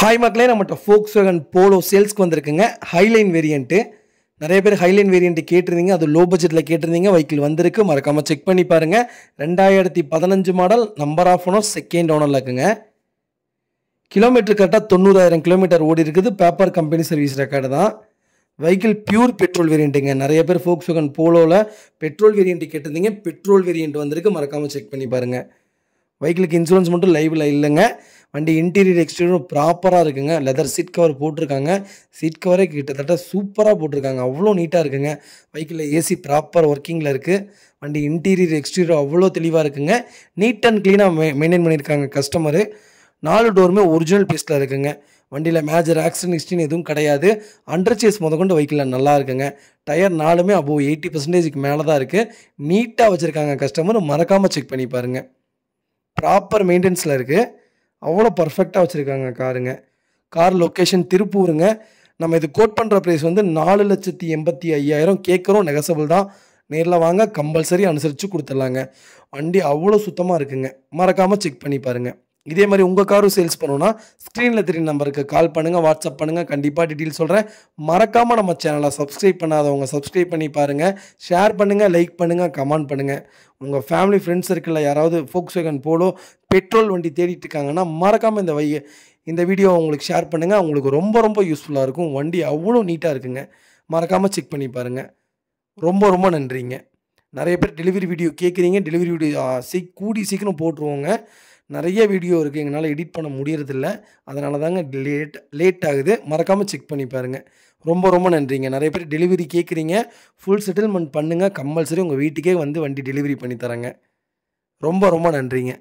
Hi மக்களே, நம்மகிட்ட Volkswagen Polo சேல்ஸ்க்கு வந்திருக்குங்க. Highline variant. நிறைய பேர் ஹைலைன் வேரியண்ட் கேட்டிருந்தீங்க. அது லோ பட்ஜெட்டில் கேட்டிருந்தீங்க. வெஹிக்கிள் வந்திருக்கு, மறக்காமல் செக் பண்ணி பாருங்கள். 2015 model, number of owner, second ஓனரில் இருக்குங்க. கிலோமீட்டர் கரெக்டாக 90,000 கிலோமீட்டர் ஓடி இருக்குது. பேப்பர் கம்பெனி சர்வீஸ் ரெக்கார்டு தான். வெஹிக்கிள் பியூர் பெட்ரோல் வேரியண்ட்டுங்க. நிறைய பேர் Volkswagen போலோவில் பெட்ரோல் வேரியண்ட் கேட்டிருந்தீங்க. பெட்ரோல் வேரியண்ட் வந்திருக்கு, மறக்காமல் செக் பண்ணி பாருங்கள். வெஹிக்கிளுக்கு இன்சூரன்ஸ் மட்டும் லைவில் இல்லைங்க. வண்டி இன்டீரியர் எக்ஸ்டீரியரும் ப்ராப்பராக இருக்குங்க. லெதர் சீட் கவர் போட்டிருக்காங்க. சீட் கவரே கிட்டத்தட்ட சூப்பராக போட்டிருக்காங்க. அவ்வளோ நீட்டாக இருக்குங்க. வெஹிக்கிளில் ஏசி ப்ராப்பர் ஒர்க்கிங்கில் இருக்குது. வண்டி இன்டீரியர் எக்ஸ்டீரியர் அவ்வளோ தெளிவாக இருக்குங்க. நீட் அண்ட் க்ளீனாக மெயின்டைன் பண்ணியிருக்காங்க கஸ்டமரு. 4 டோருமே ஒரிஜினல் பீஸில் இருக்குங்க. வண்டியில் மேஜர் ஆக்சிடென்ட் ஹிஸ்ட்ரின்னு எதுவும் கிடையாது. அண்டர் சேஸ் முதற்கொண்டு வெஹிக்கிளில் நல்லா இருக்குங்க. டயர் 4மே அபோவ் 80% மேலே தான் இருக்குது. நீட்டாக வச்சுருக்காங்க கஸ்டமர். மறக்காமல் செக் பண்ணி பாருங்கள். ப்ராப்பர் மெயின்டெனன்ஸில் இருக்குது. அவ்வளோ பர்ஃபெக்டாக வச்சுருக்காங்க காருங்க. Car location திருப்பூருங்க. நம்ம இது கோட் பண்ணுற ப்ரைஸ் வந்து 4,85,000 கேட்குறோம். நெகசபிள் தான். நேரில் வாங்க, கம்பல்சரி அனுசரித்து கொடுத்துடலாங்க. வண்டி அவ்வளோ சுத்தமாக இருக்குங்க. மறக்காமல் செக் பண்ணி பாருங்கள். இதே மாதிரி உங்கள் காரும் சேல்ஸ் பண்ணணுன்னா ஸ்க்ரீனில் தெரியும் நம்பருக்கு கால் பண்ணுங்கள், வாட்ஸ்அப் பண்ணுங்கள். கண்டிப்பாக டீட்டெயில் சொல்கிறேன். மறக்காமல் நம்ம சேனலை சப்ஸ்கிரைப் பண்ணாதவங்க சப்ஸ்கிரைப் பண்ணி பாருங்கள். ஷேர் பண்ணுங்கள், லைக் பண்ணுங்கள், கமெண்ட் பண்ணுங்கள். உங்கள் ஃபேமிலி ஃப்ரெண்ட்ஸ் சர்க்கிளில் யாராவது Volkswagen போலோ பெட்ரோல் வண்டி தேடிட்டு இருக்காங்கன்னா மறக்காமல் இந்த வீடியோ உங்களுக்கு ஷேர் பண்ணுங்கள். உங்களுக்கு ரொம்ப ரொம்ப யூஸ்ஃபுல்லாக இருக்கும். வண்டி அவ்வளோ நீட்டாக இருக்குங்க. மறக்காமல் செக் பண்ணி பாருங்கள். ரொம்ப ரொம்ப நன்றிங்க. நிறைய பேர் டெலிவரி வீடியோ கேட்குறீங்க. டெலிவரி வீடியோ கூடி சீக்கிரம் போட்டுருவோங்க. நிறைய வீடியோ இருக்குது, எங்களால் எடிட் பண்ண முடியறதில்ல. அதனால தாங்க லேட் ஆகுது. மறக்காமல் செக் பண்ணி பாருங்கள். ரொம்ப ரொம்ப நன்றிங்க. நிறைய பேர் டெலிவரி கேட்குறீங்க. ஃபுல் செட்டில்மெண்ட் பண்ணுங்கள். கம்பல்சரி உங்கள் வீட்டுக்கே வந்து வண்டி டெலிவரி பண்ணி தரேங்க. ரொம்ப ரொம்ப நன்றிங்க.